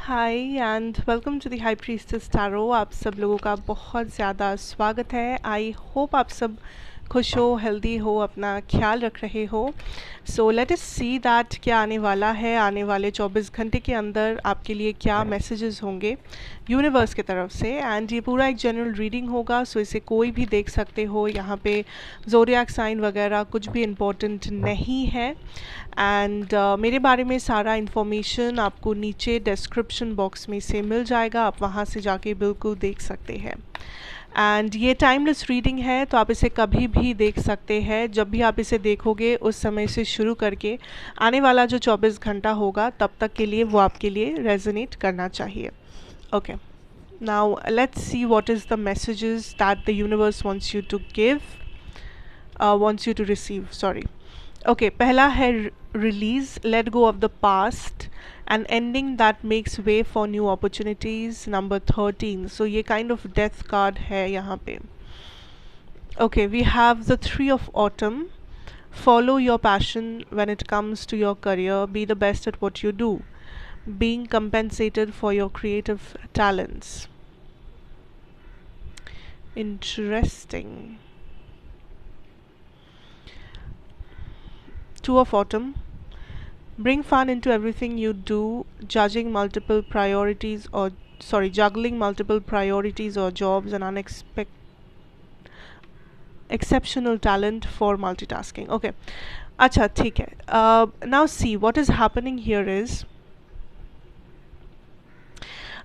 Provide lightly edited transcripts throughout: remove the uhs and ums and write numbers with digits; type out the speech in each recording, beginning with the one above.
Hi and welcome to the high priestess tarot. आप सब लोगों का बहुत ज़्यादा स्वागत है। आई होप आप सब खुश हो, हेल्दी हो, अपना ख्याल रख रहे हो। So let us see that क्या आने वाला है। आने वाले 24 घंटे के अंदर आपके लिए क्या मैसेजेस होंगे यूनिवर्स की तरफ से। एंड ये पूरा एक जनरल रीडिंग होगा, सो इसे कोई भी देख सकते हो। यहाँ पे ज़ोडिएक साइन वगैरह कुछ भी इम्पोर्टेंट नहीं है। एंड मेरे बारे में सारा इन्फॉर्मेशन आपको नीचे डिस्क्रिप्शन बॉक्स में से मिल जाएगा, आप वहाँ से जाके बिल्कुल देख सकते हैं। एंड ये टाइमलेस रीडिंग है, तो आप इसे कभी भी देख सकते हैं। जब भी आप इसे देखोगे उस समय से शुरू करके आने वाला जो 24 घंटा होगा तब तक के लिए वो आपके लिए रेजोनेट करना चाहिए। Okay, now let's see what is the messages that the universe wants you to give, wants you to receive, sorry. Okay, पहला है release, let go of the past and ending that makes way for new opportunities, number 13. So ये kind of death card है यहाँ पे. Okay, we have the 3 of autumn. Follow your passion when it comes to your career. Be the best at what you do. Being compensated for your creative talents. Interesting. 2 of autumn. Bring fun into everything you do, juggling multiple priorities or jobs and exceptional talent for multitasking. Okay, अच्छा ठीक है. Now see what is happening here is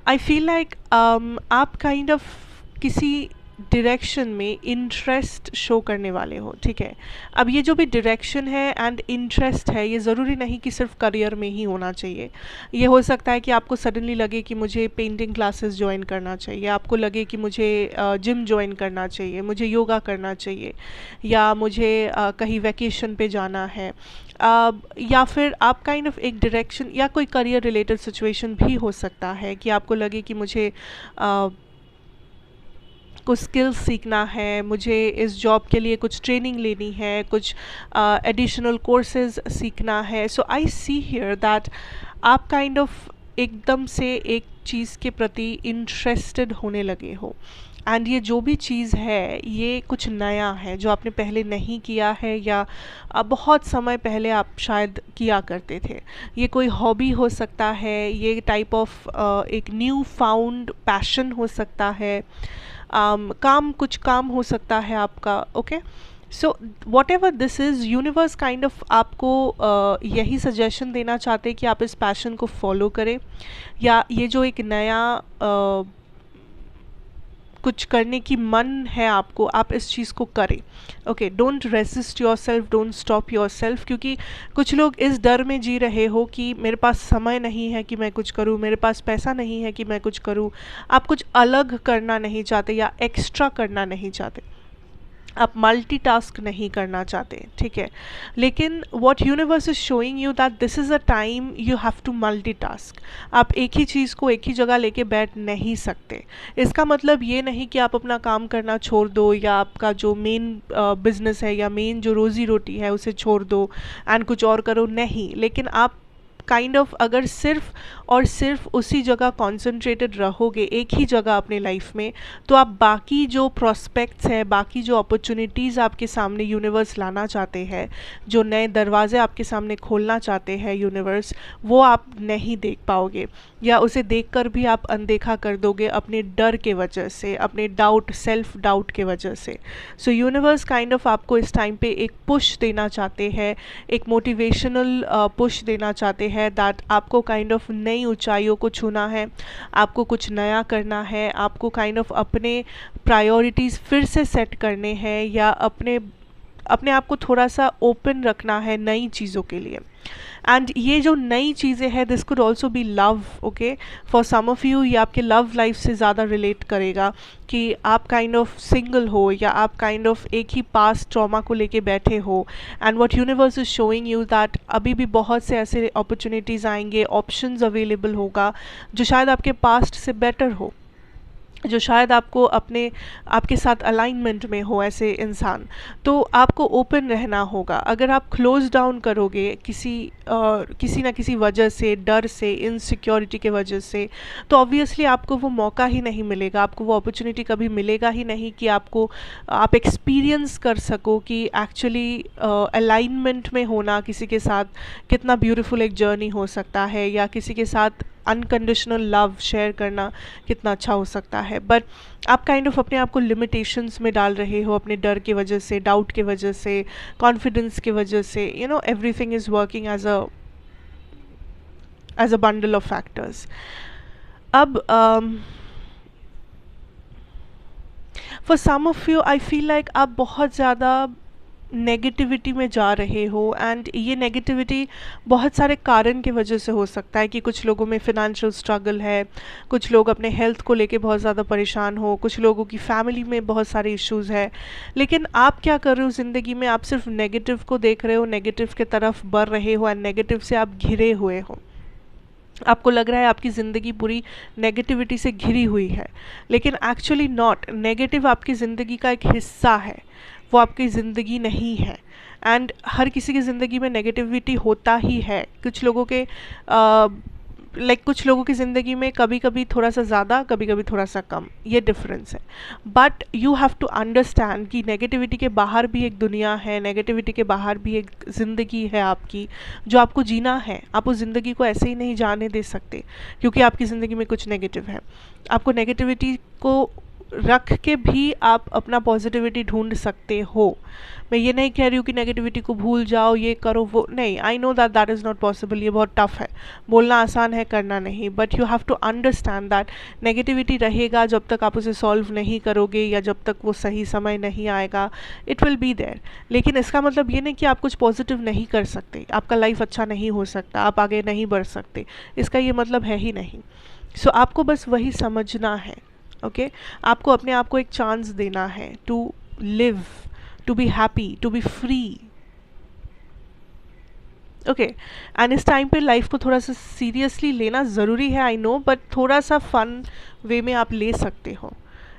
I feel like आप kind of किसी direction में interest show करने वाले हो, ठीक है। अब ये जो भी डायरेक्शन है एंड इंटरेस्ट है, ये ज़रूरी नहीं कि सिर्फ करियर में ही होना चाहिए। ये हो सकता है कि आपको सडनली लगे कि मुझे पेंटिंग क्लासेस ज्वाइन करना चाहिए, आपको लगे कि मुझे जिम ज्वाइन करना चाहिए, मुझे योगा करना चाहिए, या मुझे कहीं वैकेशन पे जाना है, या फिर आप काइंड ऑफ एक डायरेक्शन या कोई करियर रिलेटेड सिचुएशन भी हो सकता है कि आपको लगे कि मुझे कुछ स्किल्स सीखना है, मुझे इस जॉब के लिए कुछ ट्रेनिंग लेनी है, कुछ एडिशनल कोर्सेज सीखना है। सो आई सी हियर दैट आप काइंड ऑफ एकदम से एक चीज़ के प्रति इंटरेस्टेड होने लगे हो। एंड ये जो भी चीज़ है ये कुछ नया है जो आपने पहले नहीं किया है, या बहुत समय पहले आप शायद किया करते थे। ये कोई हॉबी हो सकता है, ये टाइप ऑफ एक न्यू फाउंड पैशन हो सकता है, कुछ काम हो सकता है आपका। Okay, so what ever this is, universe kind of आपको यही सजेशन देना चाहते हैं कि आप इस पैशन को फॉलो करें, या ये जो एक नया कुछ करने की मन है आपको, आप इस चीज़ को करें। Okay, don't resist your self, don't stop your self, क्योंकि कुछ लोग इस डर में जी रहे हो कि मेरे पास समय नहीं है कि मैं कुछ करूं, मेरे पास पैसा नहीं है कि मैं कुछ करूं। आप कुछ अलग करना नहीं चाहते या एक्स्ट्रा करना नहीं चाहते, आप मल्टीटास्क नहीं करना चाहते, ठीक है। लेकिन what universe is showing you that this is a time you have to multitask. आप एक ही चीज़ को एक ही जगह लेके बैठ नहीं सकते। इसका मतलब ये नहीं कि आप अपना काम करना छोड़ दो, या आपका जो मेन बिजनेस है या मेन जो रोज़ी रोटी है उसे छोड़ दो एंड कुछ और करो, नहीं। लेकिन आप काइंड ऑफ अगर सिर्फ और सिर्फ उसी जगह कॉन्सेंट्रेटेड रहोगे, एक ही जगह अपने लाइफ में, तो आप बाकी जो प्रॉस्पेक्ट्स हैं, बाकी जो अपॉर्चुनिटीज़ आपके सामने यूनिवर्स लाना चाहते हैं, जो नए दरवाजे आपके सामने खोलना चाहते हैं यूनिवर्स, वो आप नहीं देख पाओगे, या उसे देखकर भी आप अनदेखा कर दोगे अपने डर के वजह से, अपने डाउट, सेल्फ डाउट के वजह से। सो यूनिवर्स काइंड ऑफ आपको इस टाइम पे एक पुश देना चाहते हैं, एक मोटिवेशनल पुश देना चाहते हैं दैट आपको काइंड ऑफ नई ऊंचाइयों को छूना है, आपको कुछ नया करना है, आपको काइंड ऑफ अपने प्रायोरिटीज़ फिर से सेट करने हैं, या अपने आप को थोड़ा सा ओपन रखना है नई चीज़ों के लिए। एंड ये जो नई चीज़ें हैं, this could also be love. Okay, for some of you ये आपके लव लाइफ से ज़्यादा रिलेट करेगा कि आप काइंड ऑफ सिंगल हो, या आप काइंड ऑफ एक ही पास्ट ट्रॉमा को लेके बैठे हो। And what universe is showing you that अभी भी बहुत से ऐसे अपॉर्चुनिटीज़ आएंगे, ऑप्शंस अवेलेबल होगा जो शायद आपके पास्ट से बेटर हो। जो शायद आपको आपके साथ अलाइनमेंट में हो ऐसे इंसान, तो आपको ओपन रहना होगा। अगर आप क्लोज डाउन करोगे किसी ना किसी वजह से, डर से, इनसिक्योरिटी के वजह से, तो ऑब्वियसली आपको वो मौका ही नहीं मिलेगा, आपको वो अपॉर्चुनिटी कभी मिलेगा ही नहीं कि आप एक्सपीरियंस कर सको कि एक्चुअली अलाइनमेंट में होना किसी के साथ कितना ब्यूटीफुल एक जर्नी हो सकता है, या किसी के साथ अनकंडीशनल लव शेयर करना कितना अच्छा हो सकता है। बट आप काइंड ऑफ अपने आप को लिमिटेशंस में डाल रहे हो, अपने डर की वजह से, डाउट की वजह से, कॉन्फिडेंस की वजह से, everything is working as a bundle of factors. अब for some of you I feel like आप बहुत ज़्यादा नेगेटिविटी में जा रहे हो, एंड ये नेगेटिविटी बहुत सारे कारण की वजह से हो सकता है कि कुछ लोगों में फिनेंशियल स्ट्रगल है, कुछ लोग अपने हेल्थ को लेके बहुत ज़्यादा परेशान हो, कुछ लोगों की फैमिली में बहुत सारे इश्यूज़ है। लेकिन आप क्या कर रहे हो ज़िंदगी में? आप सिर्फ नेगेटिव को देख रहे हो, नेगेटिव के तरफ बढ़ रहे हो, एंड नेगेटिव से आप घिरे हुए हो। आपको लग रहा है आपकी ज़िंदगी पूरी नेगेटिविटी से घिरी हुई है, लेकिन एक्चुअली नॉट। नेगेटिव आपकी ज़िंदगी का एक हिस्सा है, वो आपकी ज़िंदगी नहीं है। एंड हर किसी की ज़िंदगी में नेगेटिविटी होता ही है। कुछ लोगों के कुछ लोगों की ज़िंदगी में कभी कभी थोड़ा सा ज़्यादा, कभी कभी थोड़ा सा कम, ये डिफरेंस है। But you have to understand कि नेगेटिविटी के बाहर भी एक दुनिया है, नेगेटिविटी के बाहर भी एक ज़िंदगी है आपकी, जो आपको जीना है। आप उस ज़िंदगी को ऐसे ही नहीं जाने दे सकते क्योंकि आपकी ज़िंदगी में कुछ नेगेटिव है। आपको नेगेटिविटी को रख के भी आप अपना पॉजिटिविटी ढूंढ सकते हो। मैं ये नहीं कह रही हूँ कि नेगेटिविटी को भूल जाओ, ये करो, वो नहीं। I know that is not possible, ये बहुत टफ है, बोलना आसान है, करना नहीं। But you have to understand that negativity रहेगा जब तक आप उसे सॉल्व नहीं करोगे, या जब तक वो सही समय नहीं आएगा, इट विल बी देयर। लेकिन इसका मतलब ये नहीं कि आप कुछ पॉजिटिव नहीं कर सकते, आपका लाइफ अच्छा नहीं हो सकता, आप आगे नहीं बढ़ सकते, इसका ये मतलब है ही नहीं। सो आपको बस वही समझना है, ओके आपको अपने आप को एक चांस देना है to live, to be happy, to be free, okay. And इस टाइम पे लाइफ को थोड़ा सा सीरियसली लेना ज़रूरी है, आई नो, बट थोड़ा सा फन वे में आप ले सकते हो।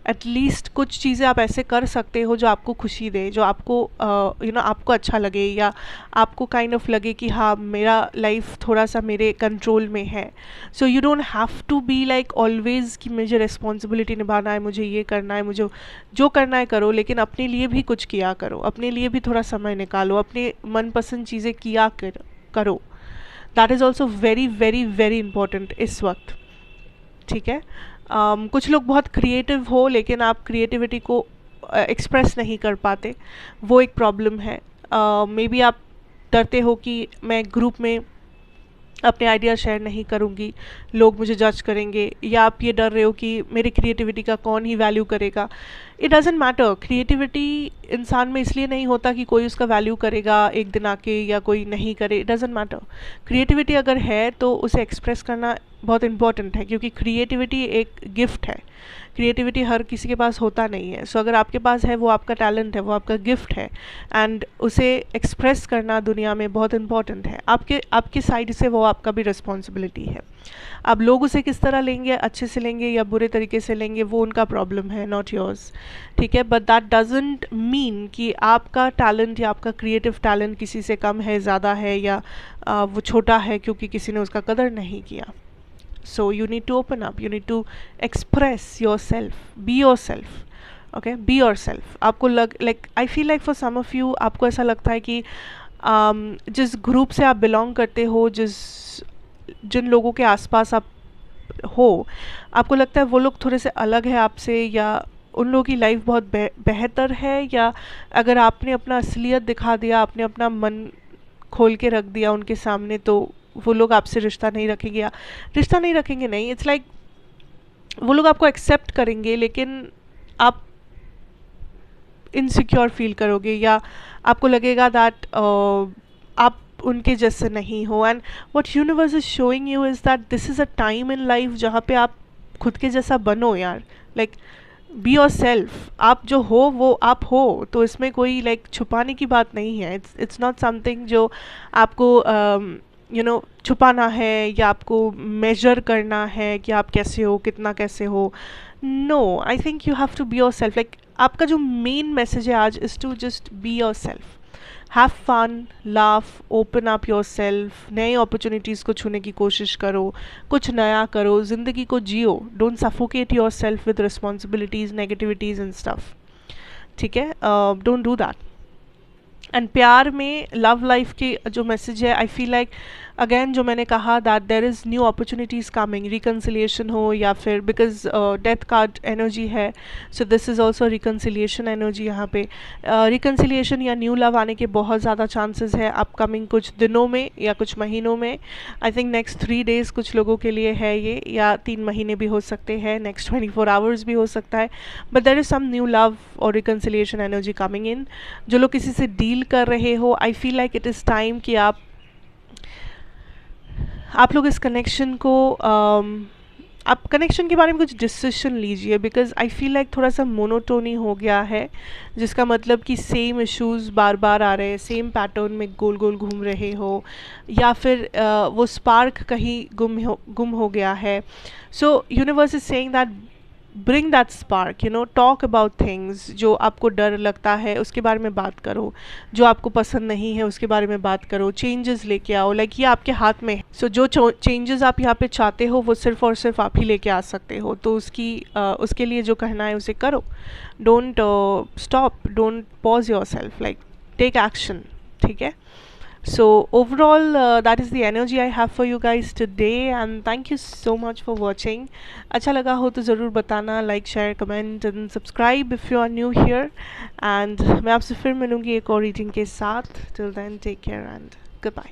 एटलीस्ट कुछ चीज़ें आप ऐसे कर सकते हो जो आपको खुशी दे, जो आपको आपको अच्छा लगे, या आपको काइंड ऑफ लगे कि हाँ मेरा लाइफ थोड़ा सा मेरे कंट्रोल में है। So you don't have to be like always कि मुझे रिस्पॉन्सिबिलिटी निभाना है, मुझे ये करना है, मुझे जो करना है करो, लेकिन अपने लिए भी कुछ किया करो, अपने लिए भी थोड़ा समय निकालो, अपने मनपसंद चीज़ें किया करो। That is also very very very important इस वक्त, ठीक है। कुछ लोग बहुत क्रिएटिव हो, लेकिन आप क्रिएटिविटी को एक्सप्रेस नहीं कर पाते, वो एक प्रॉब्लम है। मे बी आप डरते हो कि मैं ग्रुप में अपने आइडिया शेयर नहीं करूँगी, लोग मुझे जज करेंगे, या आप ये डर रहे हो कि मेरी क्रिएटिविटी का कौन ही वैल्यू करेगा। It doesn't matter. क्रिएटिविटी इंसान में इसलिए नहीं होता कि कोई उसका वैल्यू करेगा एक दिन आके या कोई नहीं करे, इट डजेंट मैटर। क्रिएटिविटी अगर है तो उसे एक्सप्रेस करना बहुत इंपॉर्टेंट है, क्योंकि क्रिएटिविटी एक गिफ्ट है। क्रिएटिविटी हर किसी के पास होता नहीं है। सो अगर आपके पास है, वो आपका टैलेंट है, वो आपका गिफ्ट है, एंड उसे एक्सप्रेस करना दुनिया में बहुत इंपॉर्टेंट है। आपके साइड से वो आपका भी रिस्पॉन्सिबिलिटी है। अब लोग उसे किस तरह लेंगे, अच्छे से लेंगे या बुरे तरीके से लेंगे, वो उनका प्रॉब्लम है, नॉट योर्स, ठीक है। बट दैट डजेंट मीन कि आपका टैलेंट या आपका क्रिएटिव टैलेंट किसी से कम है, ज़्यादा है, या वो छोटा है क्योंकि किसी ने उसका कदर नहीं किया। So you need to open up, you need to express yourself, be yourself, okay, be yourself। आपको I feel like for some of you आपको ऐसा लगता है कि जिस ग्रुप से आप बिलोंग करते हो, जिन लोगों के आसपास आप हो, आपको लगता है वो लोग थोड़े से अलग है आपसे, या उन लोगों की लाइफ बहुत बेहतर है, या अगर आपने अपना असलियत दिखा दिया, आपने अपना मन खोल के रख दिया उनके सामने, तो वो लोग आपसे रिश्ता नहीं रखेंगे, या रिश्ता नहीं रखेंगे नहीं, इट्स लाइक वो लोग आपको एक्सेप्ट करेंगे, लेकिन आप इनसिक्योर फील करोगे, या आपको लगेगा दैट आप उनके जैसे नहीं हो। And what universe is showing you is that this is a time in life जहाँ पे आप खुद के जैसा बनो यार, लाइक बी योर सेल्फ। आप जो हो वो आप हो, तो इसमें कोई छुपाने की बात नहीं है। इट्स नॉट समथिंग जो आपको छुपाना है या आपको मेजर करना है कि आप कैसे हो, कितना कैसे हो। No, I think you have to be yourself. Like आपका जो मेन मैसेज है आज is to just be yourself. Have fun, laugh, open up yourself, नई अपॉर्चुनिटीज़ को छूने की कोशिश करो, कुछ नया करो, ज़िंदगी को जियो। Don't suffocate yourself with responsibilities, negativities and stuff. ठीक है, डोंट डू दैट। एंड प्यार में लव लाइफ की जो मैसेज है, आई फील लाइक अगेन जो मैंने कहा that there is new opportunities coming, reconciliation हो या फिर बिकॉज डेथ कार्ड एनर्जी है, so this is also reconciliation energy. यहाँ पे रिकन्सिलिएशन या न्यू लव आने के बहुत ज़्यादा चांसेस है अपकमिंग कुछ दिनों में या कुछ महीनों में। आई थिंक नेक्स्ट 3 days कुछ लोगों के लिए है ये, या 3 महीने भी हो सकते हैं, नेक्स्ट 24 hours भी हो सकता है, but there is some new love और रिकन्सिलिएशन एनर्जी कमिंग इन। जो लोग किसी से डील कर रहे हो, I feel like it is time कि आप लोग इस कनेक्शन को आप कनेक्शन के बारे में कुछ डिसीजन लीजिए, बिकॉज आई फील लाइक थोड़ा सा मोनोटोनी हो गया है, जिसका मतलब कि सेम इश्यूज़ बार बार आ रहे हैं, सेम पैटर्न में गोल गोल घूम रहे हो, या फिर वो स्पार्क कहीं गुम हो गया है। सो universe is saying that bring that spark, talk about things. जो आपको डर लगता है उसके बारे में बात करो, जो आपको पसंद नहीं है उसके बारे में बात करो, चेंजेस लेके आओ। लाइक ये आपके हाथ में है। सो जो चेंजेस आप यहाँ पे चाहते हो वो सिर्फ और सिर्फ आप ही लेके आ सकते हो, तो उसके लिए जो कहना है उसे करो। Don't stop, don't pause yourself, like take action. ठीक है, so overall that is the energy I have for you guys today, and thank you so much for watching. अच्छा लगा हो तो ज़रूर बताना, like share comment and subscribe if you are new here. And मैं आपसे फिर मिलूँगी एक और रीडिंग के साथ। Till then take care and good bye.